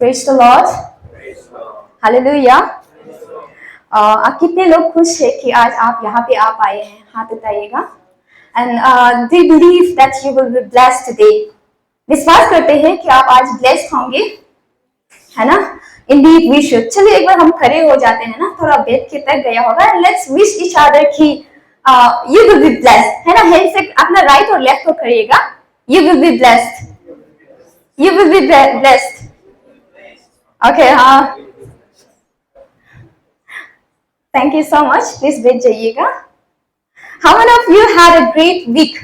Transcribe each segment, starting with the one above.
Praise the Lord, hallelujah. आप कितने लोग खुश है कि आज आप यहाँ पे आप आए हैं? हाथ उठाइएगा। And they believe that you will be blessed today. विश्वास करते हैं कि आप आज ब्लेस्ड होंगे, है ना? Indeed we should. चलिए एक बार हम खड़े हो जाते हैं ना, थोड़ा बेड के तक गया होगा। लेट्स विश ईच अदर कि यू विल बी ब्लेस्ड, है ना? हैंड से अपना राइट और लेफ्ट को करिएगा। You will be blessed, you will be blessed. Okay, हाँ, thank you so much. Please बैठ जाइएगा। How many of you had a great week?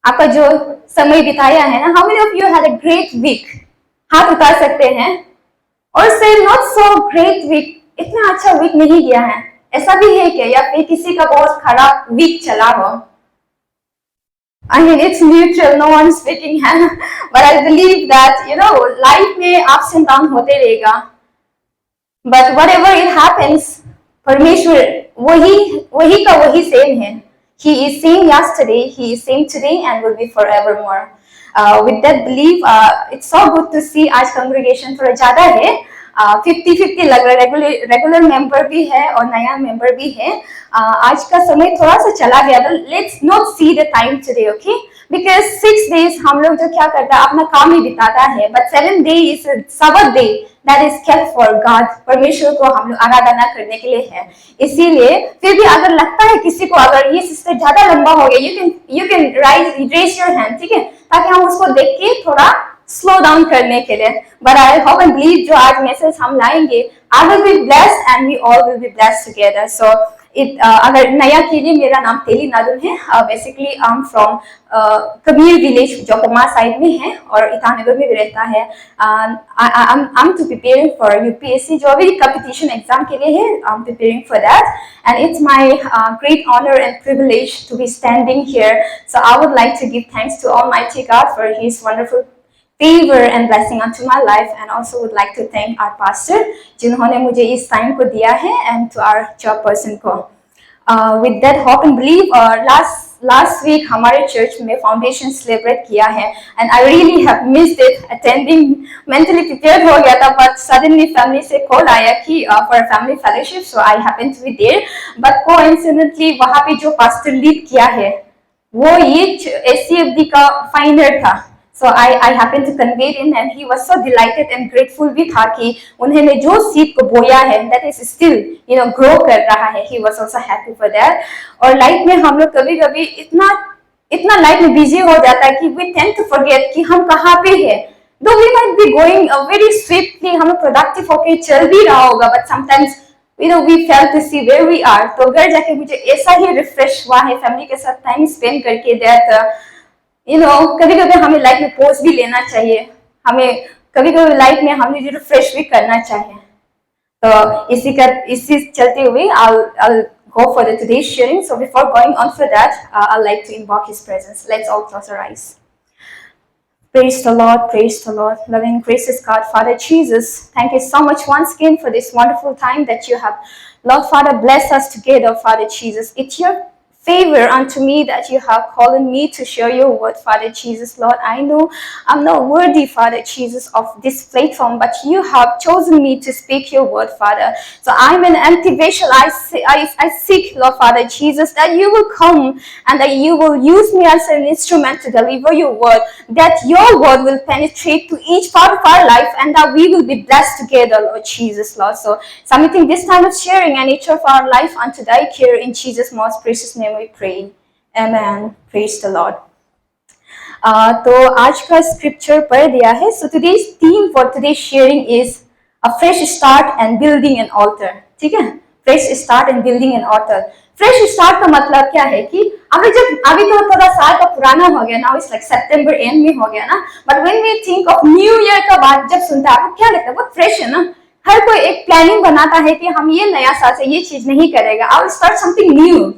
आपका जो समय बिताया है ना, how many of you had a great week? हाथ उठा सकते हैं। और से नॉट सो ग्रेट वीक, इतना अच्छा वीक नहीं गया है, ऐसा भी है क्या? या फिर किसी का बहुत खराब वीक चला हो? I mean, it's neutral, no one speaking, है, but I believe that, you know, life में ups and downs होते रहेगा, but whatever it happens, परमेश्वर वही का वही सेम है। He is same yesterday, he is same today and will be forevermore. With that belief, it's so good to see आज congregation थोड़ा ज्यादा है, 50-50 लग रहा है। रेगुलर मेंबर भी है और नया मेंबर भी है। आज का समय थोड़ा सा चला गया, तो let's not see the time today, okay? Because 6 days हम लोग जो क्या करता है, अपना काम ही बिताता है, but 7 day is Sabbath day that is kept for God. परमेश्वर को हम लोग आराधना करने के लिए है। इसीलिए फिर भी अगर लगता है किसी को, अगर ये सिस्टर ज्यादा लंबा हो गया, you can raise your hand, ठीक है, ताकि हम उसको देख के थोड़ा स्लो डाउन करने के लिए। But I hope and believe जो आज मैसेज हम लाएंगे, I will be blessed and we all will be blessed together. So अगर नया के लिए, मेरा नाम तेली नादुन है। Basically I am from Kabir village जो कोमा साइड में है और ईटानगर में भी रहता है। I am to preparing for UPSC जो अभी कंपटीशन एग्जाम के लिए है। I am preparing for that and it's my great honor and privilege to be standing here. So I would like to give thanks to Almighty God for His wonderful favor and blessing onto my life, and also would like to thank our pastor जिन्होंने मुझे इस time को दिया है, and to our job person को। With that hope and belief, last week हमारे church में foundation celebrate किया है, and I really have missed it attending. Mentally prepared हो गया था, but suddenly family से कॉल आया कि for a family fellowship, so I happened to be there. But coincidentally वहाँ पे जो pastor लीड किया है वो ये SCFD का फाइनल था। So I happened to convey in, and he was so delighted and grateful भी था कि उन्होंने जो सीड को बोया है, that is still, you know, grow कर रहा है। He was also happy for that. और लाइफ में हम लोग कभी-कभी इतना लाइफ में बिजी हो जाता है कि we tend to forget कि हम कहाँ पे हैं। Though we might be going very swiftly, हम productive होके चल भी रहा होगा, but sometimes you know we fail to see where we are. तो घर जाके मुझे ऐसा ही रिफ्रेश हुआ है फैमिली के साथ टाइम स्पेंड करके, that you know, कभी-कभी हमें लाइफ में पॉज भी लेना चाहिए, हमें कभी-कभी लाइफ में हमें जो रिफ्रेश भी करना चाहिए। तो इसी चलते हुए I'll go for the today's sharing. So before going on for that, I'd like to invoke His presence. Let's all close our eyes. Praise the Lord, loving gracious God, Father Jesus, thank you so much once again for this wonderful time that you have, Lord Father, bless us together, Father Jesus. It's your favor unto me that you have called me to share your word, Father Jesus. Lord, I know I'm not worthy, Father Jesus, of this platform, but you have chosen me to speak your word, Father. So I'm an empty vessel. I seek, Lord Father Jesus, that you will come and that you will use me as an instrument to deliver your word, that your word will penetrate to each part of our life, and that we will be blessed together, Lord Jesus, Lord. So submitting this time of sharing and each of our life unto thy care, in Jesus' most precious name we pray. Amen. Praise the Lord. तो आज का scripture पढ़ दिया है. So today's theme for today's sharing is a fresh start and building an altar. ठीक है? Fresh start and building an altar. Fresh start का मतलब क्या है कि अभी तो थोड़ा साल का पुराना हो गया, now it's like September end में हो गया ना. But when we think of New Year का बात जब सुनता है, आपको क्या लगता है? बहुत फ्रेश है ना. हर कोई एक प्लानिंग बनाता है कि हम ये नया साल से ये चीज नहीं करेगा. I will start something new.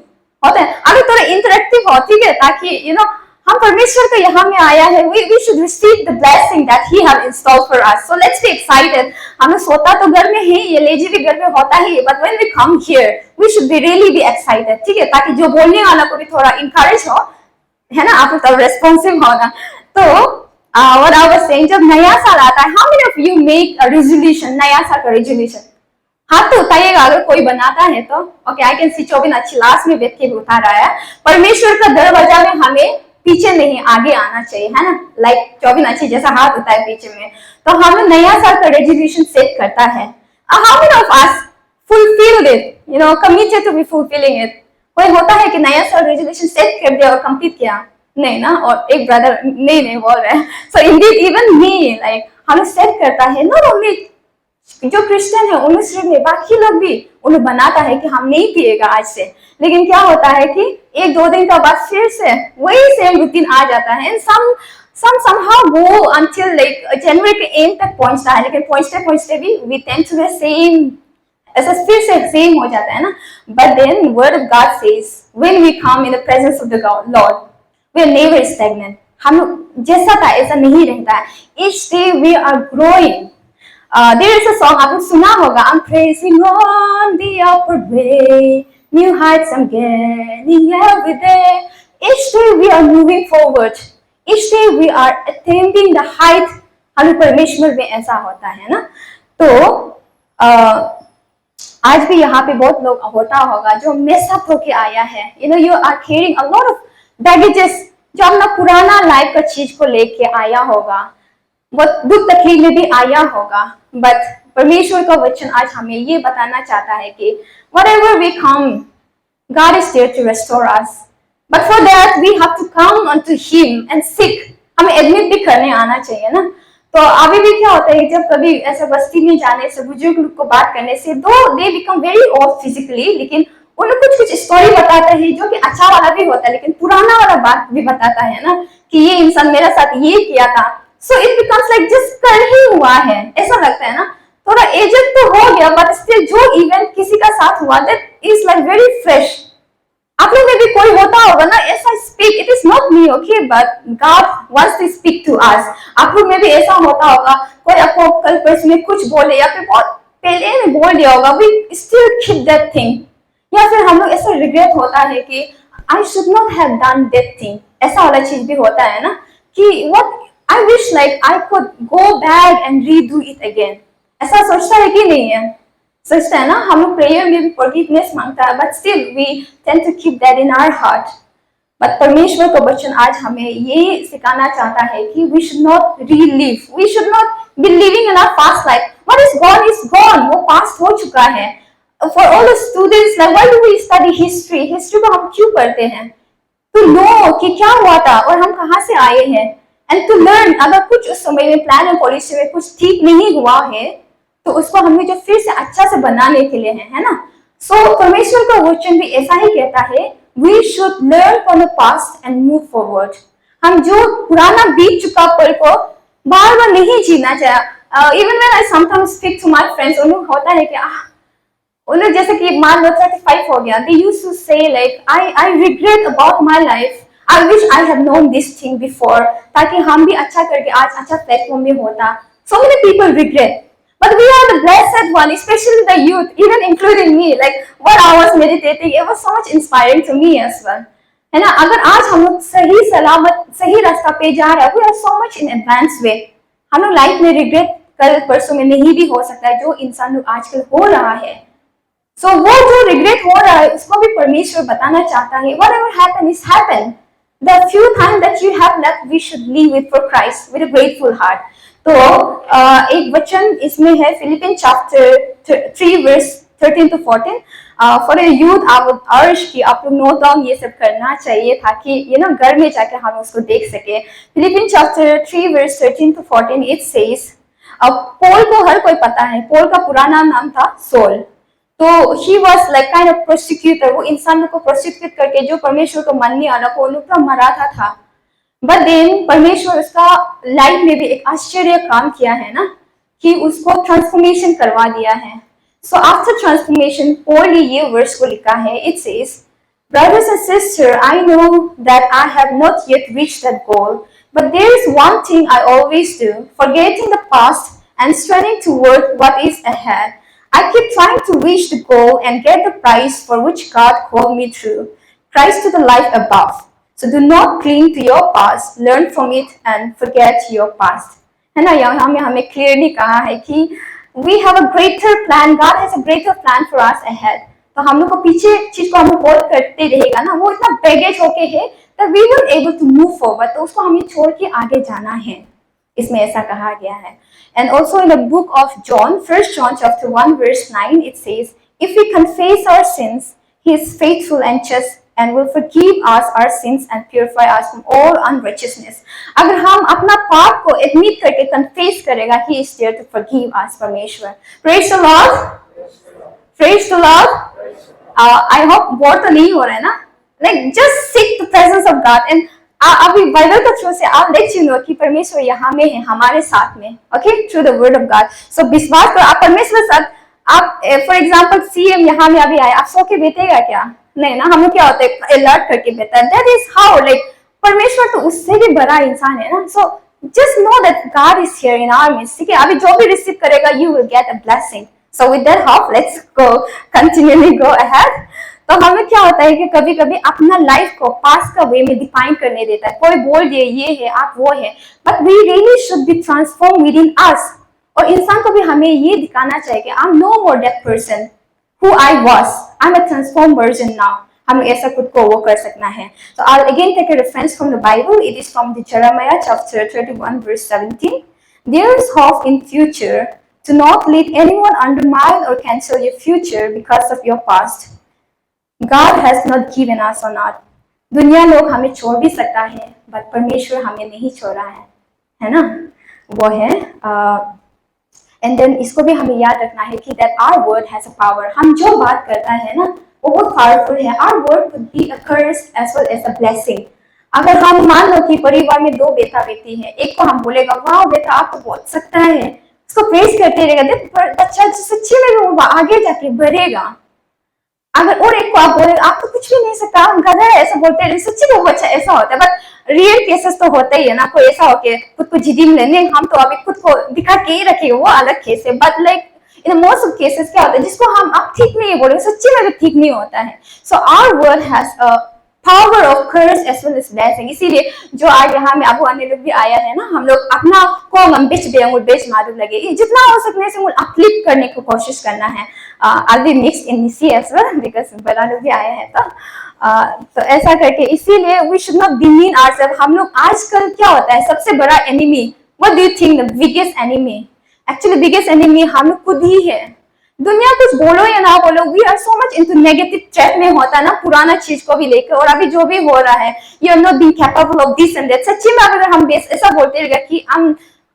होता है अभी थोड़ा इंटरेक्टिव हो, ठीक है, ताकि यू नो हम परमेश्वर का यहाँ में आया है, we should receive the blessing that he have installed for us. So let's be excited. हमें सोता तो घर में है, ये लेजी भी घर में होता ही, but when we come here we should be really be excited, ठीक है, ताकि जो बोलने वाला को भी थोड़ा encourage हो, है ना, आप तो रेस्पॉन्सिव होना। तो what I was saying, जब नया साल आता है, how many of you make a resolution, नया साल का resolution? हाथ तो उठाइएगा अगर कोई बनाता है तो। ओके, आई कैन सी चौबिन अच्छी लास्ट में बैठ के उठा रहा है। परमेश्वर का दरवाजा में हमें पीछे नहीं आगे आना चाहिए, है ना। लाइक चौबिन अच्छी जैसा हाथ होता है पीछे में, तो हमें नया साल का रेजोल्यूशन सेट करता है। How many of us fulfil it, you know, committed to be fulfilling it? कोई होता है कि नया साल रेजोल्यूशन सेट कर दिया और कंप्लीट किया? नहीं ना। और एक ब्रदर नहीं बोल रहे हैं। सो इंडीड इवन मी, लाइक हमें सेट करता है। नॉट ओनली जो क्रिश्चियन है उन्हें सिर्फ नहीं, बाकी लोग भी उन्हें बनाता है कि हम नहीं पिएगा आज से। लेकिन क्या होता है कि एक दो दिन का बाद फिर से वही सेम रूटीन आ जाता है। सम somehow go until like जनवरी के एंड तक पहुंचता है, लेकिन पहुंचते भी we tend to the same, ऐसा फिर से सेम हो जाता है ना। But then word of God says when we come in the presence of the Lord we are never stagnant. हम जैसा था ऐसा नहीं रहता है। Each day we are growing. There is a song आपने सुना होगा, I'm praising on the upward way, new heights I'm gaining every day. Each day we are moving forward. Each day we are attaining the height. हमें परमेश्वर में ऐसा होता है ना। तो आज भी यहाँ पे बहुत लोग होता होगा जो मेसअप होके आया है। You know, you are carrying a lot of baggages, जो अपना पुराना लाइफ का चीज को लेके आया होगा, बहुत दुख तकलीफ में भी आया होगा। बट परमेश्वर का वचन आज हमें ये बताना चाहता है कि whatever we come, God is there to restore us. But for that we have to come unto Him and seek. हमें एडमिट भी करने आना चाहिए ना। तो अभी भी क्या होता है, जब कभी ऐसा बस्ती में जाने से, बुजुर्ग लोग को बात करने से, दो they become very old physically, लेकिन उन्हें कुछ कुछ स्टोरी बताते हैं जो कि अच्छा वाला भी होता है, लेकिन पुराना वाला बात भी बताता है ना कि ये इंसान मेरे साथ ये किया था। So it becomes like just कल ही हुआ है, ऐसा लगता है ना। थोड़ा एजेड तो हो गया, बट स्टिल जो इवेंट किसी का साथ हुआ that is like very fresh. आप लोग में भी कोई होता होगा ना ऐसा speak, it is not me, okay, but God wants to speak to us. आप लोग में भी ऐसा होता होगा, कोई आपको कल परसों में कुछ बोले या फिर बहुत पहले में बोल दिया होगा, we still keep that thing. या फिर हम लोग ऐसा रिग्रेट होता है कि I should not have done that thing, ऐसा वाला चीज भी होता है ना कि what I wish like I could go back and redo it again. ऐसा सोचता है कि नहीं है? सोचता है ना। हम लोग प्रेयर में भी forgiveness मांगता है, but still we tend to keep that in our heart. But परमेश्वर का वचन आज हमें ये सिखाना चाहता है कि we should not relive, we should not be living in our past life. What is gone is gone. वो past हो चुका है। For all the students, like why do we study history? History को हम क्यों पढ़ते हैं? To know कि क्या हुआ था और हम कहाँ से आए हैं। एंड टू लर्न, अगर कुछ उस समय में प्लान एंड पॉलिसी में कुछ ठीक नहीं हुआ है तो उसको हमें जो फिर से अच्छा से बनाने के लिए है ना। सो परमेश्वर का वचन भी ऐसा ही कहता है, we should learn from the past and move forward. हम जो पुराना बीत चुका पल को बार बार नहीं जीना चाहिए। Even when I sometimes speak to my friends, उन्हें होता है कि उन्हें जैसे कि मान लो 35 हो गया, दे यूज्ड टू से like I regret about my life, I wish I had known this thing before, ताकि हम भी अच्छा करके आज अच्छा प्लेटफॉर्म में होता। So many people regret, but we are the blessed one, especially the youth, even including me. Like what I was meditating, it was so much inspiring to me as well. है ना, अगर आज हम लोग सही सलामत सही रास्ता पे जा रहे हैं, we are so much in advanced way. हम लोग लाइफ में रिग्रेट कल परसों में नहीं भी हो सकता है, जो इंसान लोग आजकल हो रहा है। So वो जो रिग्रेट हो रहा है उसको भी परमेश्वर बताना चाहता है, whatever happened is happened. The few time that you have left, we should live it for Christ with a grateful heart. तो एक वचन इसमें है Philippians chapter 3 verse 13 to 14. For youth I would urge कि आप लोग नोट डाउन ये सब करना चाहिए ताकि ये ना घर में जाके हम उसको देख सके। Philippians chapter 3 verse 13 to 14 it says, Paul को हर कोई पता है, पॉल का पुराना नाम था सोल। तो he was like kind of prosecutor, वो इंसानों को प्रोसिक्यूट करके जो परमेश्वर को मानने वाला को उनको मराता था। बट देन परमेश्वर उसका लाइफ में भी एक आश्चर्य काम किया है ना कि उसको ट्रांसफॉर्मेशन करवा दिया है। सो आफ्टर ट्रांसफॉर्मेशन पॉल ने ये वर्स को लिखा है, it says, brothers and sister, I know that I have not yet reached that goal, but there is one thing I always do, forgetting the past and straining toward what is ahead, I keep trying to reach the goal and get the prize for which God called me through Christ to the life above. So do not cling to your past, learn from it and forget your past. है ना। यहाँ में हमें clearly कहा है कि we have a greater plan, God has a greater plan for us ahead. तो हम लोग को पीछे चीज को हम होल्ड करते रहेगा ना, वो इतना बैगेज होके है that we were able to move forward, तो उसको हमें छोड़ के आगे जाना है, इसमें ऐसा कहा गया है। And also in the book of John, 1 John chapter 1 verse 9, it says, if we confess our sins, he is faithful and just and will forgive us our sins and purify us from all unrighteousness। अगर हम अपना पाप को admit करके confess करेगा, he is there to forgive us, परमेश्वर। Praise the Lord, praise the Lord। I hope bore तो नहीं हो रहा है ना, like just seek the presence of God and अभी बाइबल के थ्रू से I'll let you know कि परमेश्वर यहाँ में है, हमारे साथ में, okay, through the word of God। So विश्वास करो, आप परमेश्वर साथ, आप फॉर एग्जाम्पल सीएम यहाँ में अभी आए, आप सो के बेतेगा क्या? नहीं ना, हम लोग क्या होते हैं अलर्ट करके बेता है। दैट इज हाउ, लाइक परमेश्वर तो उससे भी बड़ा इंसान है ना। So just know that God is here in our midst, ठीक है। अभी जो भी रिसीव करेगा you will get a blessing. So with that hope let's go continuously go ahead. तो हमें क्या होता है कि कभी कभी अपना लाइफ को पास का वे में डिफाइन करने देता है, कोई बोल दिए ये है आप वो है, but we really should be transform within us. और इंसान को भी हमें ये दिखाना चाहिए कि I am no more that person who I was, I'm a transformed version now। हम ऐसा खुद को वो कर सकना है। So I'll again take a reference from the Bible. It is from the Jeremiah chapter 31 verse 17। There is hope in future, to not let anyone undermine or cancel your future because of your past। God has not given us on earth। दुनिया लोग हमें छोड़ भी सकता है, but परमेश्वर हमें नहीं छोड़ा है ना, वो है। एंड देन इसको भी हमें याद रखना है कि that our word has a power. हम जो बात करता है ना वो बहुत पावरफुल है। Our word could be a curse as well as a blessing. अगर हम मान लो कि परिवार में दो बेटा बेटी है, एक को हम बोलेगा वाह बेटा आपको बहुत सकता है, उसको प्रेज करते रहेगा, बच्चा सच्ची में वो आगे जाके बढ़ेगा। अगर और एक को आप बोले आप तो कुछ भी नहीं सकता, हम गधा है, ऐसा बोलते हैं, सच्ची में वो अच्छा ऐसा होता है। बट रियल केसेस तो होता ही है ना, कोई ऐसा हो के खुद को जिदी में लेने, हम तो अभी खुद को दिखा के ही रखे, वो अलग केस है। But like in most of cases क्या होता है, जिसको हम अब ठीक नहीं बोले सच्ची में भी ठीक नहीं होता है। So our word has a power of curse as well as blessing. इसीलिए जो आज यहाँ में अबू अन्य लोग भी आया है ना, हम लोग अपना को हम बेच देंगे, बेच मालूम लगे, जितना हो सकने से अपलिफ्ट करने की कोशिश करना है। I'll be mixed in DC as well because बड़ा लोग भी आए हैं तो ऐसा करके, इसीलिए we should not demean ourselves। हम लोग आजकल क्या होता है, सबसे बड़ा enemy, what do you think the biggest enemy? Actually biggest enemy हम लोग खुद ही है। दुनिया कुछ बोलो या ना बोलो, we are so much into negative track में होता है ना, पुराना चीज को भी लेकर। और अभी जो भी हो रहा है, you are not being capable of this and that. सच्ची में अगर हम ऐसा बोलते रहेगा कि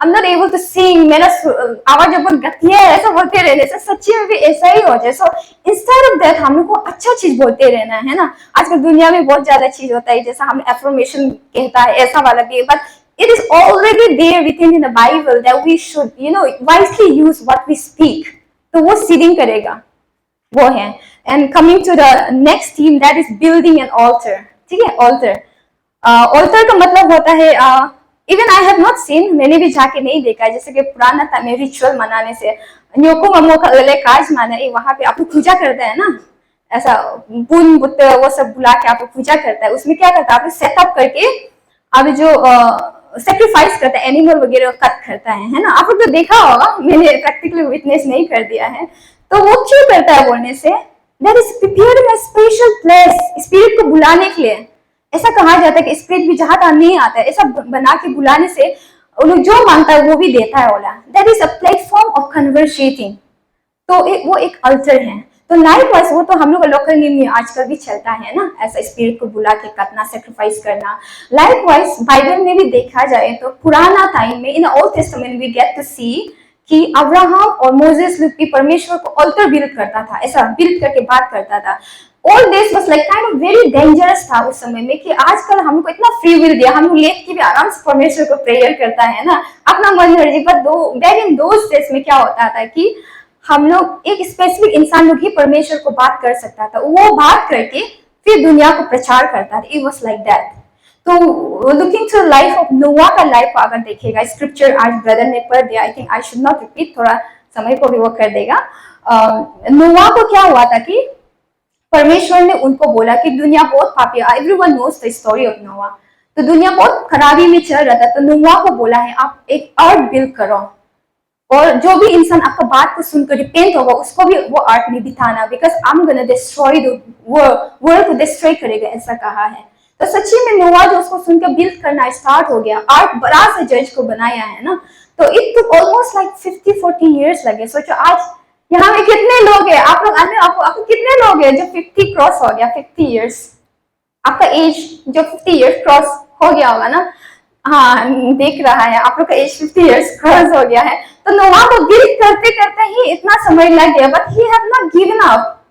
I'm not able to sing, मेरा आवाज जब बहुत गति है, ऐसा बोलते रहने से सच्ची में भी ऐसा ही हो जाए। सो इंस्टेड ऑफ दैट हम लोग को अच्छा चीज बोलते रहना है ना। आजकल दुनिया में बहुत ज्यादा चीज होता है, जैसा हम एफर्मेशन कहता है, ऐसा वाला भी, but it is already there within in the Bible that we should, you know, wisely use what we speak। तो वो सीडिंग करेगा, वो है। And coming to the next theme, that is building an altar. ठीक है, altar, altar का मतलब होता है, even I have not seen, मैंने भी जाके नहीं देखा है, जैसे कि पुराना था में रिचुअल मनाने से न्योको ममो का काज माना है, वहां पे आप पूजा करते हैं ना, ऐसा बुन बुत वो सब बुला के आप पूजा करता है। उसमें क्या करता है, आप सेटअप करके अब जो सेक्रीफाइस करता है, एनिमल वगैरह कट करता है ना। आप लोग तो देखा होगा, मैंने प्रैक्टिकली विटनेस नहीं कर दिया है। तो वो क्यों करता है बोलने से, that is preparing a special place, spirit को बुलाने के लिए। ऐसा कहा जाता है कि स्पिरिट भी जहां तक नहीं आता है, ऐसा बना के बुलाने से वो लोग जो मांगता है वो भी देता है वाला। That is a platform of conversating. तो वो एक अल्टर है। तो लाइकवाइज वो तो हम लोग लोकल में आजकल भी चलता है ना, ऐसा स्पिरिट को बुला के कटना, सेक्रीफाइस करना। लाइकवाइज बाइबल में भी देखा जाए तो पुराना टाइम में in old testament we get to see कि अब्राहम और मोसेस लोग भी परमेश्वर को अल्टर बिल्ड करता था, ऐसा बिल्ड करके बात करता था। All this was like kind of very dangerous था उस समय में, कि आजकल हमको इतना फ्री विल दिया, हम लोग लेट के भी आराम से परमेश्वर को प्रेयर करता है ना, अपना मन मर्जी। But back in those days में क्या होता था कि हम लोग एक स्पेसिफिक इंसान लोग ही परमेश्वर को बात कर सकता था, वो बात करके फिर दुनिया को प्रचार करता था। It was like that. तो लुकिंग टू लाइफ ऑफ नोआ का लाइफ को अगर देखेगा, स्क्रिप्चर आज ब्रदर ने पढ़ दिया, I think I should not repeat, थोड़ा समय को भी वो कर देगा। नोआ को क्या हुआ था कि परमेश्वर ने उनको बोला कि दुनिया बहुत पापी है। Everyone knows the story of Noah. तो दुनिया बहुत खराबी में चल रहा था, तो नोआ को बोला है आप एक अर्थ बिल्ड करो, और जो भी इंसान आपका बात को सुनकर रिपेंट होगा उसको भी वो आर्ट में बिठाना, because I am gonna destroy the world को डिस्ट्रॉय करेगा, ऐसा कहा है। तो सच्ची में नोआ जो उसको सुनकर बिल्ड करना स्टार्ट हो गया, आर्ट बड़ा सा जज को बनाया है ना, तो it took almost like 50-40 years लगे। सोचो आज यहाँ में कितने लोग हैं, आप लोग आपको कितने लोग हैं जो 50 क्रॉस हो गया, 50 इयर्स आपका एज जो 50 इयर्स क्रॉस हो गया होगा ना, हाँ देख रहा है आप लोग का एज 50 इयर्स क्रॉस हो गया है। तो नोआ को बिल्ड करते करते ही इतना समय लग गया, but he have not given up,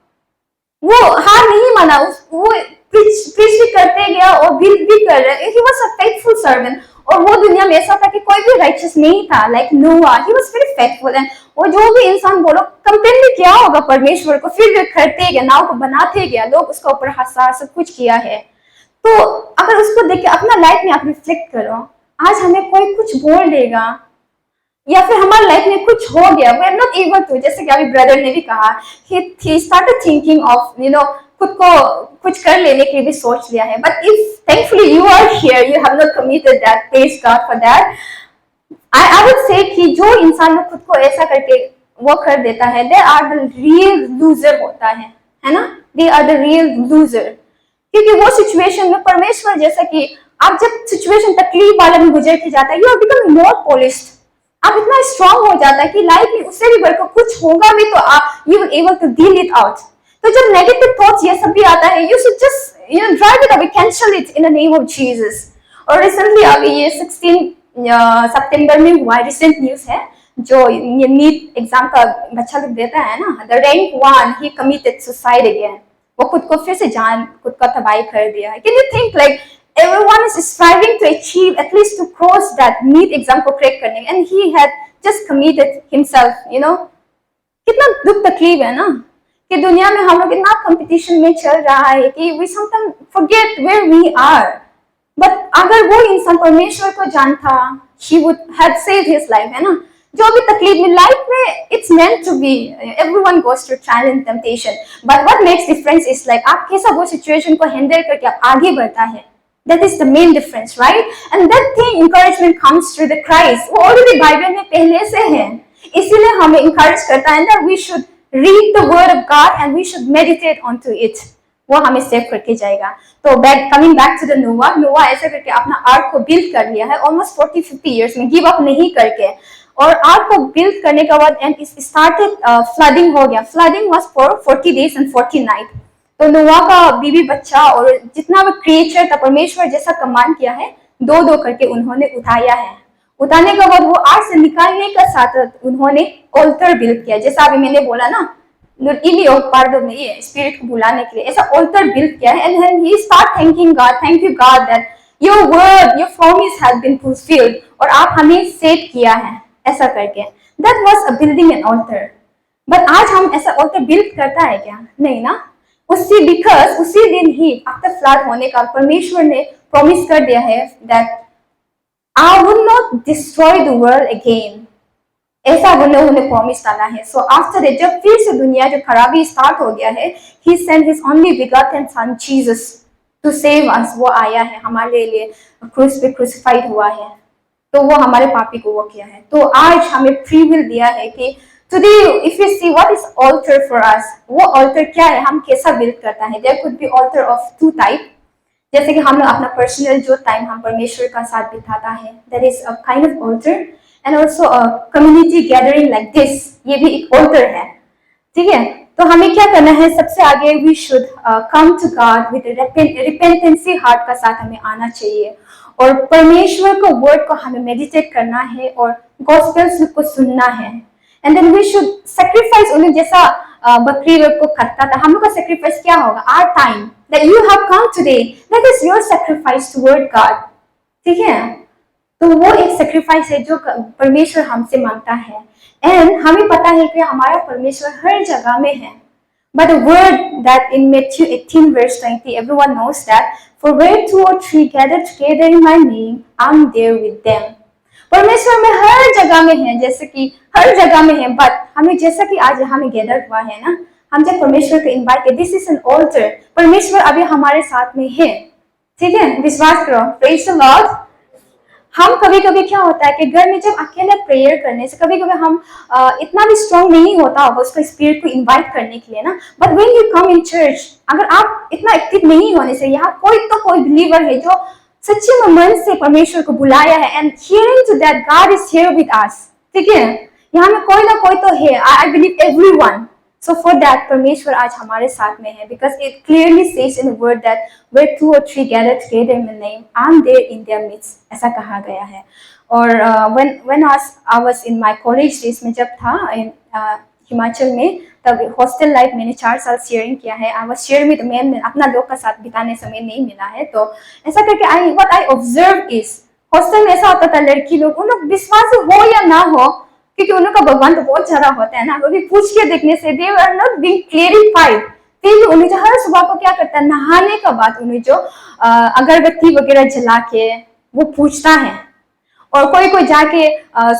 वो हार नहीं माना, वो प्रीच भी करते गया और बिल्ड भी कर रहे। He was a faithful servant, और वो दुनिया में ऐसा था कि कोई भी राइचस नहीं था लाइक नोआ, he was very faithful. And वो जो भी इंसान बोलो कंपेयर भी किया होगा परमेश्वर को, फिर भी करते गया, नाव को बनाते गया, लोग उसके ऊपर हंसा, सब कुछ किया है। तो अगर उसको देख के अपना लाइफ में आप रिफ्लेक्ट करो, आज हमें कोई कुछ बोल देगा या फिर हमारे लाइफ में कुछ हो गया, we are not able to, जैसे कि अभी ब्रदर ने भी कहा, he started thinking of खुद को कुछ कर लेने के लिए भी सोच लिया है, but if thankfully you are here, you have not committed that, praise God for that. I would say कि जो इंसान खुद को ऐसा करके वो कर देता है, they are the real loser होता है ना, they are the real loser, क्योंकि वो सिचुएशन में परमेश्वर, जैसा कि आप जब सिचुएशन तकलीफ वाले में गुजर के जाता है, you are becoming more polished, आप इतना स्ट्रांग हो जाता है कि लाइफ में उससे भी बढ़कर कुछ होगा भी तो you will able to deal it out. तो जब नेगेटिव थॉट्स ये सब भी आता है, you should just drive it away, cancel it in the name of Jesus. और रिसेंटली अभी ये 16 सितंबर में हुआ, रिसेंट न्यूज है, जो ये नीट एग्जाम का बच्चा लोग देता है ना, the rank 1 he committed suicide again, वो खुद को फिर से खुद का तबाही कर दिया है। Can you think like everyone is striving to achieve at least to cross that NEET exam को crack करने, and he had just committed himself, कितना दुख तकलीफ है ना कि दुनिया में हम लोग इतना कंपटीशन में चल रहा है कि we sometimes forget where we are, but अगर वो इंसान परमेश्वर को जानता, he would have saved his life, है ना। जो भी तकलीफ में लाइफ में, it's meant to be, everyone goes through trial and temptation, but what makes difference is like आप कैसा वो सिचुएशन को हैंडल करके आप आगे बढ़ता है, that is the main difference, right? And that thing encouragement comes through the Christ, वो already बाइबल में पहले से है, इसीलिए हमें encourage करता है that we should read the word of God and we should meditate onto it, वो हमें सेव करके जाएगा। तो coming back to the Noah ऐसा करके अपना आर्क को बिल्ड कर लिया है almost 40-50 years में, गिव अप नहीं करके, और आर्क को बिल्ड करने के बाद एंड स्टार्टेड फ्लडिंग हो गया। Flooding was for 40 days and 40 nights। तो नोआ का बीवी बच्चा और जितना भी क्रिएचर था, परमेश्वर जैसा कमांड किया है, दो दो करके उन्होंने उठाया है। उठाने के बाद वो आर्क से निकालने का साथ उन्होंने ऑल्टर बिल्ड किया, जैसा अभी मैंने बोला ना, में ये स्पिरिट को बुलाने के लिए ऐसा ऑल्टर बिल्ड किया है। And he start thanking God, thank you God that your word, your promise has been fulfilled, और आप हमें सेव किया है, ऐसा करके। That was a building an altar. But आज हम ऐसा ऑल्टर बिल्ड करता है क्या? नहीं ना। उसी दिन ही आफ्टर फ्लड होने का परमेश्वर ने प्रॉमिस कर दिया है that I will not destroy the world again, ऐसा उन्होंने प्रॉमिस डाला है। सो आफ्टर दैट जब फिर से दुनिया जो खराबी स्टार्ट हो गया है, he sent his only begotten son Jesus to save us, वो आया है हमारे लिए, क्रूस पे क्रूसिफाइड हुआ है, तो वो हमारे पापी को वो किया है। तो आज हमें फ्री विल दिया है कि today if you see what is altar for us, वो altar क्या है, हम कैसा बिल्ड करता है। there could be altar of 2 type, जैसे कि हम लोग अपना पर्सनल जो टाइम हम परमेश्वर का साथ बिताता है, that is a kind of altar, and also a community gathering like this, ये भी एक altar है, ठीक है। तो हमें क्या करना है, सबसे आगे we should come to God with repentancy heart का साथ हमें आना चाहिए, और परमेश्वर को वर्ड को हमें मेडिटेट करना है और गॉस्पेल्स को सुनना है। And then we should sacrifice, उन्हें जैसा बकरी को करता था, हम लोग का सैक्रिफाइस क्या होगा, our time that you have come today, that is your sacrifice toward God, ठीक है। तो वो एक सैक्रिफाइस है जो परमेश्वर हमसे मांगता है। एंड हमें पता है कि हमारा परमेश्वर हर जगह में है, but the word that in Matthew 18:20, everyone knows that for where 2 or 3 gather together in my name, I'm there with them. परमेश्वर में हर जगह में है, जैसे कि हर जगह में है, बट हमें जैसा कि आज यहाँ में गैदर हुआ है ना, हम जब परमेश्वर को इनवाइट किया, दिस इज एन ऑल्टर, परमेश्वर अभी हमारे साथ में है, ठीक है, विश्वास करो। Praise the Lord. हम कभी कभी क्या होता है कि घर में जब अकेले प्रेयर करने से कभी कभी हम इतना भी स्ट्रांग नहीं होता होगा उसको स्पिरिट को इनवाइट करने के लिए ना, but when you come in church, अगर आप इतना एक्टिव नहीं होने से, यहाँ कोई तो कोई बिलीवर है जो सच्चे में मन से परमेश्वर को बुलाया है, and hearing to that God is here with us, ठीक है, यहाँ में कोई ना कोई तो है। I believe everyone. So for that, परमेश्वर आज हमारे साथ में है, because it clearly says in the word that where 2 or 3 gather together in my name, I'm there in their midst, ऐसा कहा गया है। और when I was in my college days में जब था हिमाचल में, तब हॉस्टल लाइफ मैंने 4 साल शेयरिंग किया है। I was sharing with man, अपना लोग का साथ बिताने समय नहीं मिला है, तो ऐसा करके what I observed is, hostel में ऐसा होता था लड़की लोग, उन लोग विश्वास हो या ना हो, क्योंकि उनका भगवान तो बहुत सारा होता है ना, अभी पूछ के देखने से they are not being clarified. फिर उन्हें जो हर सुबह को क्या करता है, नहाने का बाद उन्हें जो अगरबत्ती वगैरह जला के वो पूछता है, और कोई कोई जाके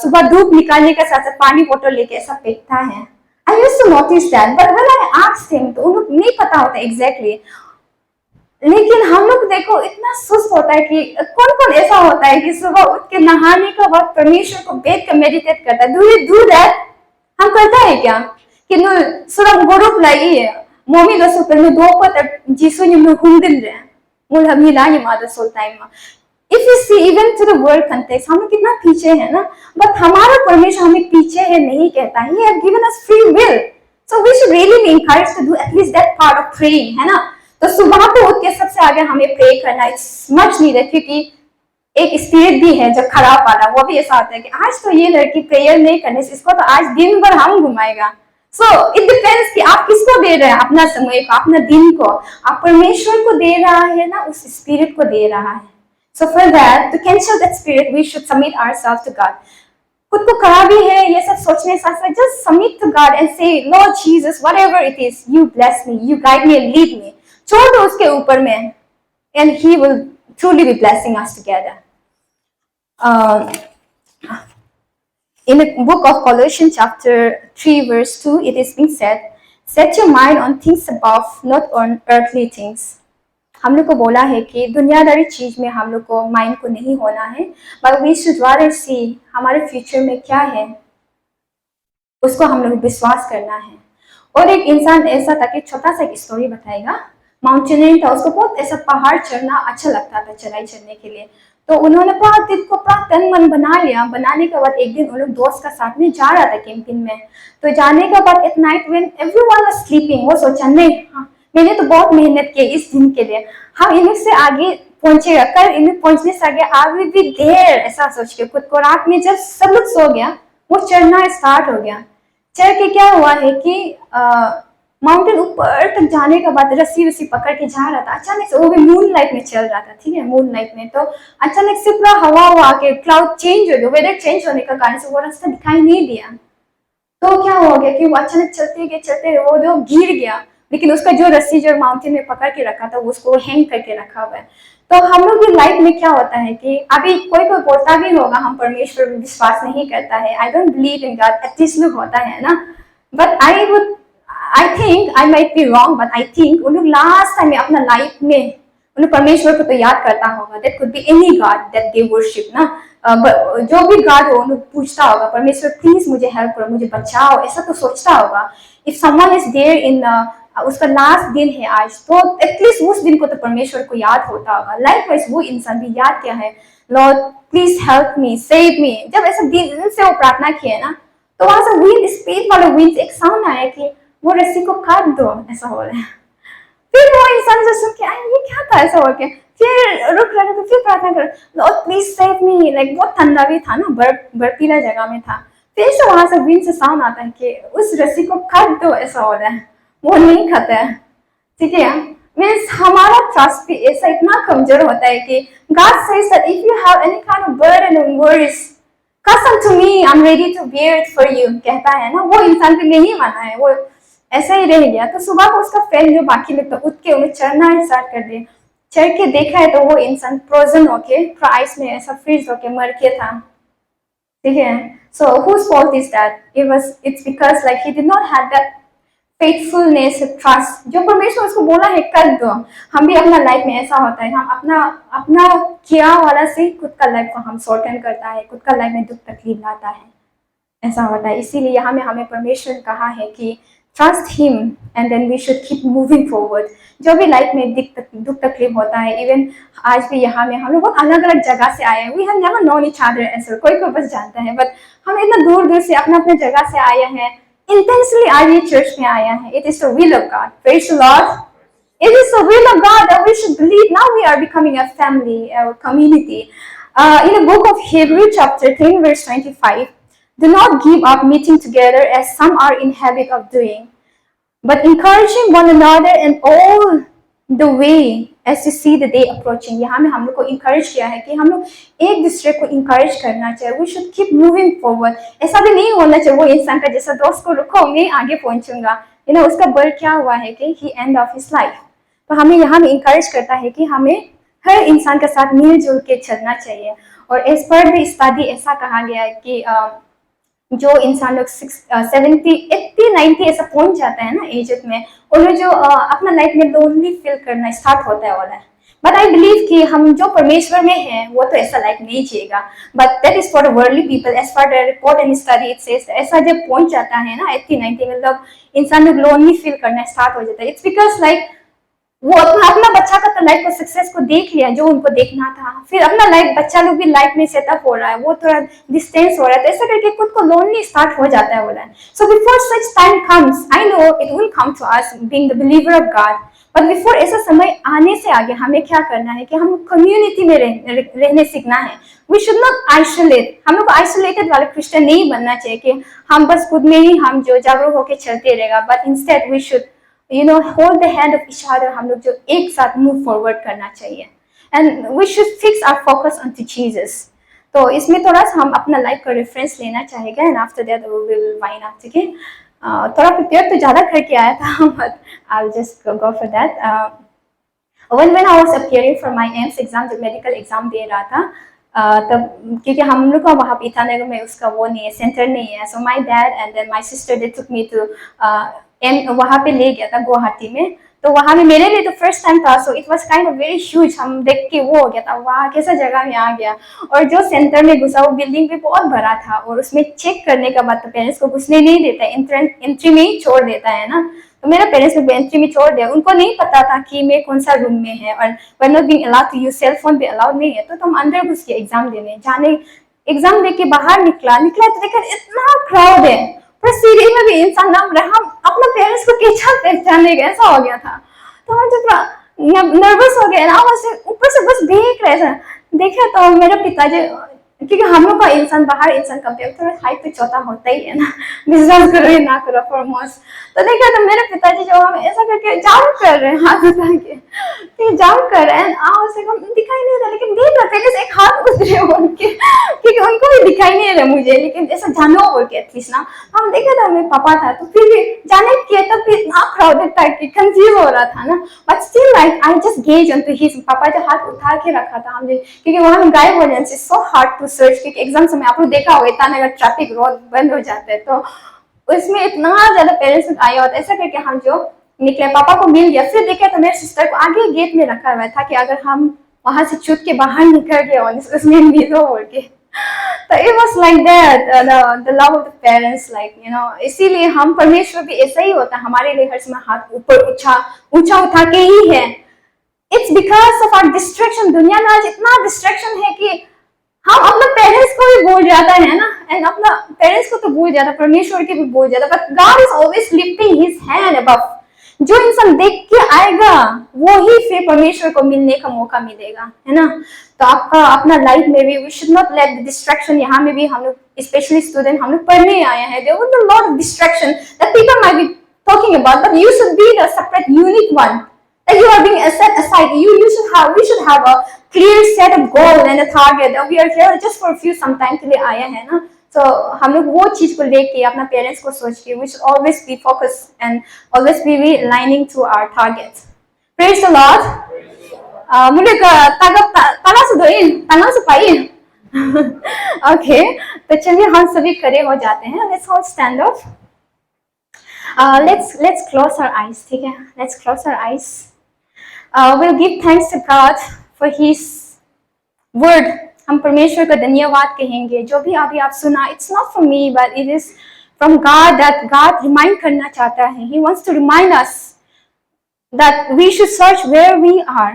सुबह धूप निकालने के साथ साथ पानी बोतल लेके ऐसा फेंकता है। I used to notice that, but when I asked him, तो उन्हें नहीं पता होता एग्जैक्टली। लेकिन हम लोग देखो इतना सुस्त होता है कि कौन कौन ऐसा होता है कि सुबह उठ के नहाने का बाद परमेश्वर को बैठ कर मेडिटेट करता है। Do you do that? हम करता है क्या कि नो सुरम गोरुप लाई मोमी लो सुपर नो दो पर जीसु ने नो हुंदिल रे मुल हम हिला ये मादर सोल टाइम में। If you see even to the world context, हम कितना पीछे है ना, बट हमारा परमेश्वर हमें पीछे है नहीं कहता। He have given us free will, so we should really be encouraged to do at least that part of praying, है ना। तो सुबह को उठ के सबसे आगे हमें प्रे करना इट्स मच नीडेड, क्योंकि एक स्पिरिट भी है जो खराब वाला, वो भी ऐसा होता है कि आज तो ये लड़की प्रेयर नहीं करने से इसको तो आज दिन भर हम घुमाएगा। सो इट डिपेंड्स कि आप किसको दे रहे हैं अपना समय को, अपना दिन को। आप परमेश्वर को दे रहा है ना, उस स्पिरिट को दे रहा है। So for that to cancel that spirit we should submit ourselves to God. खुद को खराब ही है ये सब सोचने साथ साथ just submit to God and say Lord Jesus whatever it is, you bless me, you guide me and lead me. छोड़ दो उसके ऊपर में, and he will truly be blessing us together. In the book of Colossians chapter 3 verse 2, it is being said, set your mind on things above, not on earthly things. हम लोग को बोला है कि दुनियादारी चीज में हम लोग को माइंड को नहीं होना है, but we should rather see हमारे फ्यूचर में क्या है, उसको हम लोग विश्वास करना है। और एक इंसान ऐसा था कि छोटा सा एक स्टोरी बताएगा। माउंटेनियरिंग था, उसको बहुत ऐसा पहाड़ चढ़ना अच्छा लगता था, चढ़ाई चढ़ने के लिए। तो उन्होंने पूरा दिन को पूरा तन मन बना लिया। बनाने के बाद एक दिन उन लोग दोस्त का साथ में जा रहा था कैंपिंग में। तो जाने के बाद at night when everyone was sleeping, वो सोचा नहीं मैंने तो बहुत मेहनत की इस दिन के लिए, हम इन से आगे पहुंचेगा, कल इन पहुंचने से आगे आई विल बी देयर, ऐसा सोच के खुद को रात में जब सब लोग सो गया वो चढ़ना स्टार्ट हो गया। चढ़ के क्या हुआ है कि माउंटेन ऊपर तक जाने के बाद रस्सी वस्सी पकड़ के जा रहा था। अचानक से वो भी मून लाइट में चल रहा था, ठीक है, मून लाइट में। तो अचानक से पूरा हवा हुआ के क्लाउड चेंज हो गया, वेदर चेंज होने का कारण से वो रास्ता दिखाई नहीं दिया। तो क्या हो गया कि वो अचानक चलते वो जो गिर गया, लेकिन उसका जो रस्सी जो माउंटेन में पकड़ के रखा था वो उसको हैंग करके रखा हुआ है। तो हम लोग की लाइफ में क्या होता है कि अभी कोई कोई बोलता भी होगा हम परमेश्वर में विश्वास नहीं करता है, I don't believe in God, at least लोग होता है ना, but I think I might be wrong, but I think उन लोग लास्ट टाइम में अपना लाइफ में उन्हें परमेश्वर को तो याद करता होगा। That could be any God that they worship ना, जो भी गॉड हो उन्हें पूछता होगा परमेश्वर प्लीज मुझे हेल्प करो, मुझे बचाओ, ऐसा तो सोचता होगा। If someone is there in उसका लास्ट दिन है आज, तो एटलीस्ट उस दिन को तो परमेश्वर को याद होता होगा। लाइकवाइज वो इंसान भी याद क्या है, Lord please help me, save me. जब ऐसा दिन से वो प्रार्थना किया ना, तो वहां से विंड, स्पीड वाला विंड, एक साउंड आया कि वो रस्सी को काट दो, ऐसा हो रहा है। फिर वो इंसान जो सुन के आया ये क्या था, ऐसा हो के फिर रुक रहा था, फिर प्रार्थना कर Lord please save me. Like बहुत ठंडा भी था ना, बर्फीला जगह में था। फिर से वहां से विंड से साउंड आता है कि उस रस्सी को काट दो, ऐसा हो रहा है। वो नहीं खाता है, ठीक है। मीन्स हमारा ट्रस्ट भी ऐसा इतना कमजोर होता है कि God says that if you have any kind of burden and worries, come to me, I'm ready to bear it for you, कहता है ना। वो इंसान भी नहीं माना है, वो ऐसा ही रह गया। तो सुबह को उसका फ्रेंड जो बाकी लोग उठ के उन्हें चढ़ना स्टार्ट कर दिया। चढ़ के देखा है तो वो इंसान फ्रोजन होके आइस में ऐसा फ्रीज होके मर के था, ठीक है। So whose fault is that? It's because like he did not have that faithfulness, trust, जो परमेश्वर उसको बोला है कर दो। हम भी अपना लाइफ में ऐसा होता है, हम अपना अपना किया वाला से खुद का लाइफ को हम शॉर्टन करता है, खुद का लाइफ में दुख तकलीफ लाता है, ऐसा होता है। इसीलिए यहाँ में हमें परमेश्वर ने कहा है कि trust him and then we should keep moving forward. जो भी लाइफ में दुख तकलीफ होता है, इवन आज भी यहाँ में हम लोग बहुत अलग अलग जगह से आए हैं, we have never known each other ऐसे, कोई कोई बस जानता है, बट हम इतना दूर दूर से अपने अपने जगह से आए हैं, इंटेंसली आज ये चर्च में आया है। It is the will of God, praise the Lord. It is the will of God that we should believe. Now we are becoming a family, a community. In the book of Hebrews chapter 10 verse 25, do not give up meeting together as some are in habit of doing, but encouraging one another and all the way as you see the day approaching. यहाँ में हम लोग को encourage किया है कि हम लोग एक दूसरे को encourage करना चाहिए. We should keep moving forward. ऐसा भी नहीं होना चाहिए वो इंसान का जैसा दोस्त को रुको मैं आगे पहुंचूंगा, उसका बर्थ क्या हुआ है कि he end of his life. तो हमें यहाँ में encourage करता है कि हमें हर इंसान के साथ मिलजुल के चलना चाहिए. और एज पर द स्टडी ऐसा कहा गया है कि जो इंसान लोग 70, 80, 90 ऐसा पहुंच जाता है ना एज में, और लोग जो अपना लाइफ में लोनली फील करना स्टार्ट होता है वाला है. बट आई बिलीव कि हम जो परमेश्वर में हैं वो तो ऐसा लाइफ नहीं जिएगा. But that is for worldly people. As for the report and study it says ऐसा जब पहुंच जाता है ना 80, 90 मतलब इंसान लोग लोनली फील करना स्टार्ट हो जाता है. इट्स बिकॉज लाइक वो अपना बच्चा का तो लाइफ को सक्सेस को देख लिया जो उनको देखना था, फिर अपना लाइफ बच्चा लोग भी लाइफ में सेटअप हो रहा है, वो थोड़ा डिस्टेंस हो रहा है, तो ऐसा करके खुद को लोनली स्टार्ट हो जाता है बोला. So before such time comes, I know it will come to us being the believer of God, but before ऐसा समय आने से आगे हमें क्या करना है कि हम कम्युनिटी में रहने सीखना है. We should not isolate. हम लोग को आइसोलेटेड वाले क्रिश्चियन नहीं बनना चाहिए कि हम बस खुद में ही हम जो जागरूक होकर चलते रहेगा, but instead we should hold the hand of each other. हम लोग जो एक साथ move forward करना चाहिए. And we should fix our focus onto Jesus. तो इसमें थोड़ा सा हम अपना लाइफ का रेफरेंस लेना चाहेंगे, and after that we will wind up. ठीक है, थोड़ा प्रिपेयर तो ज़्यादा करके आया था, but I'll just go for that. When I was appearing for my AIMS exam, जब मेडिकल एग्जाम दे रहा था, तब क्योंकि हम लोग का वहाँ ईटानगर में उसका वो नहीं है, सेंटर नहीं है, so my dad and then my sister they took me to वहाँ पे ले गया था गुवाहाटी में. तो वहाँ में मेरे लिए तो फर्स्ट टाइम था, so it was kind of very huge. हम देख के वो हो गया था, वाह कैसा जगह में आ गया. और जो सेंटर में घुसा वो बिल्डिंग भी बहुत बड़ा था, और उसमें चेक करने का बाद तो पेरेंट्स को घुसने नहीं देता, एंट्री में ही छोड़ देता है ना. तो मेरा पेरेंट्स ने एंट्री में छोड़ दिया. उनको नहीं पता था कि मैं कौन सा रूम में है, और we not being allowed to use cell phone भी अलाउड नहीं है. तो हम अंदर घुस के एग्जाम देने जाने, एग्जाम दे के बाहर निकला तो देखा इतना क्राउड है, पर सीढ़ी में भी इंसान नाम रहा, हम अपने पेरेंट्स को कैसा पहचाने गए, ऐसा हो गया था. तो हम जो नर्वस हो गए ना, ऊपर से बस देख रहे थे. देखा तो मेरे पिताजी, क्योंकि हम लोग का इंसान बाहर इंसान कंपेयर थोड़ा हाइट पे छोटा होता ही है ना, विश्वास करो या ना करो फॉरमोस्ट. तो देखा तो मेरे पिताजी जो हम ऐसा करके जाम कर रहे हैं, हाथ उठा के फिर जाम कर रहे हैं, हम दिखाई नहीं रहा, लेकिन देख रहे थे एक हाथ उतरे उनके, क्योंकि उनको भी दिखाई नहीं रहा मुझे, लेकिन ऐसा जानो बोल के एटलीस्ट ना हम देखा था. मेरे पापा था तो फिर भी जाने के तब भी इतना क्राउडेड था कि कंफ्यूज हो रहा था ना, but still like I just gauge on his. पापा जो हाथ उठा के रखा था हमने, क्योंकि वहाँ हम गायब हो जाने से सो हार्ड टू सर्च, क्योंकि एग्जाम समय आप लोग देखा होगा इतना अगर ट्रैफिक रोड बंद हो जाता है, तो उसमें इतना ज्यादा पेरेंट्स आया होता है. ऐसा करके हम जो निकले, पापा को मिल गया. फिर देखे तो मेरे सिस्टर को आगे गेट में रखा हुआ था कि अगर हम वहां से छूट के बाहर निकल गए और उसमें मिलो बोल के. तो it was like that the love of the parents, like इसीलिए हम परमेश्वर भी ऐसा ही होता है, हमारे लिए हर समय हाथ ऊपर ऊंचा उठा के ही है. It's because of our distraction. दुनिया में आज इतना डिस्ट्रैक्शन है कि हम अपने पेरेंट्स को भी भूल जाता है ना, एंड अपना पेरेंट्स को तो भूल जाता, परमेश्वर के भी भूल जाता. But God is always lifting his hand above. जो इंसान देख के आएगा वो ही फिर परमेश्वर को मिलने का मौका मिलेगा, है ना. तो आपका अपना लाइफ में भी we should not let the distraction. यहाँ में भी हम लोग स्पेशली स्टूडेंट हम लोग पढ़ने आए हैं, there will be lot of distraction that people might be talking about, but you should be the separate unique one. That you are being set aside. We should have a clear set of goal and a target. That we are here just for a few some time के लिए आए हैं ना. So हम लोग वो चीज को लेके अपना पेरेंट्स को सोच के we should always be focused and always be aligning to our targets. Praise the Lord. मुझे ताना से पाई. Okay, तो चलिए हम सभी खड़े हो जाते हैं. Let's all stand up. Let's close our eyes, ठीक है? Let's close our eyes. We'll give thanks to God for His word. हम परमेश्वर का धन्यवाद कहेंगे जो भी अभी आप सुना. It's not from me, but it is from God that God remind करना चाहता है. He wants to remind us that we should search where we are.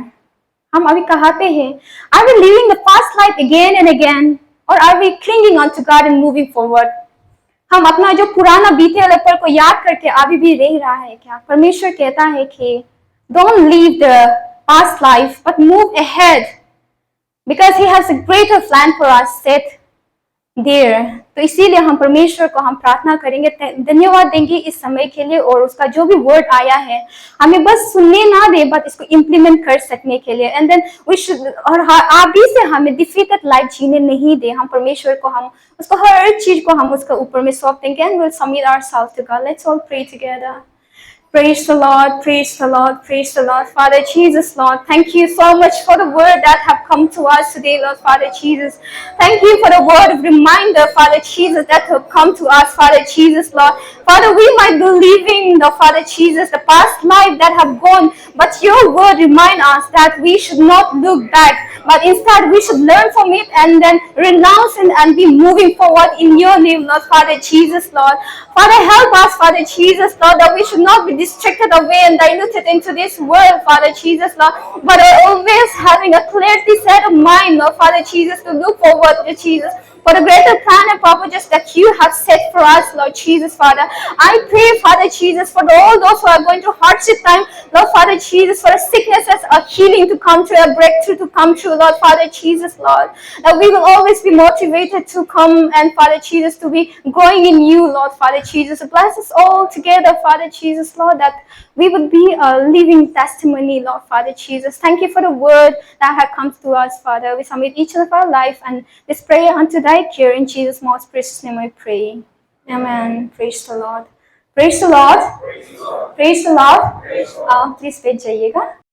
हम अभी कहाँ पे हैं? Are we living the past life again and again, or are we clinging on to God and moving forward? हम अपना जो पुराना बीते वाले पल को याद करके अभी भी रह रहा है क्या? परमेश्वर कहता है कि don't leave the past life, but move ahead, because He has a greater plan for us set there. तो इसीलिए हम परमेश्वर को हम प्रार्थना करेंगे, धन्यवाद देंगे इस समय के लिए, और उसका जो भी वर्ड आया है हमें बस सुनने ना दे, बट इसको इम्प्लीमेंट कर सकने के लिए. एंड देन वी शुड, और अभी से हमें डिफीटेड लाइफ जीने नहीं दे. हम परमेश्वर को हम उसको हर चीज को हम उसके ऊपर में सौंप देंगे. And will submit ourselves to God. Let's all pray together. Praise the Lord, praise the Lord, praise the Lord. Father Jesus, Lord, thank you so much for the word that have come to us today, Lord, Father Jesus. Thank you for the word of reminder, Father Jesus, that have come to us, Father Jesus, Lord. Father, we might be living, the Father Jesus, the past life that have gone, but your word remind us that we should not look back, but instead we should learn from it and then renounce it and be moving forward in your name, Lord, Father Jesus, Lord. Father, help us, Father Jesus, Lord, that we should not be distracted away and diluted into this world, Father Jesus, Lord, but always having a clarity set of mind, Lord, Father Jesus, to look forward to Jesus, for the greater plan and purposes that you have set for us, Lord Jesus, Father. I pray, Father Jesus, for all those who are going through hardship time, Lord, Father Jesus, for the sicknesses of healing to come through, a breakthrough to come through, Lord, Father Jesus, Lord, that we will always be motivated to come and, Father Jesus, to be growing in you, Lord, Father Jesus. Bless us all together, Father Jesus, Lord, that we would be a living testimony, Lord, Father Jesus. Thank you for the word that has come to us, Father. We submit each of our life and this prayer unto thy care. In Jesus' most precious name I pray. Amen. Praise the Lord. Praise the Lord. Praise the Lord. Please बैठ जाइएगा.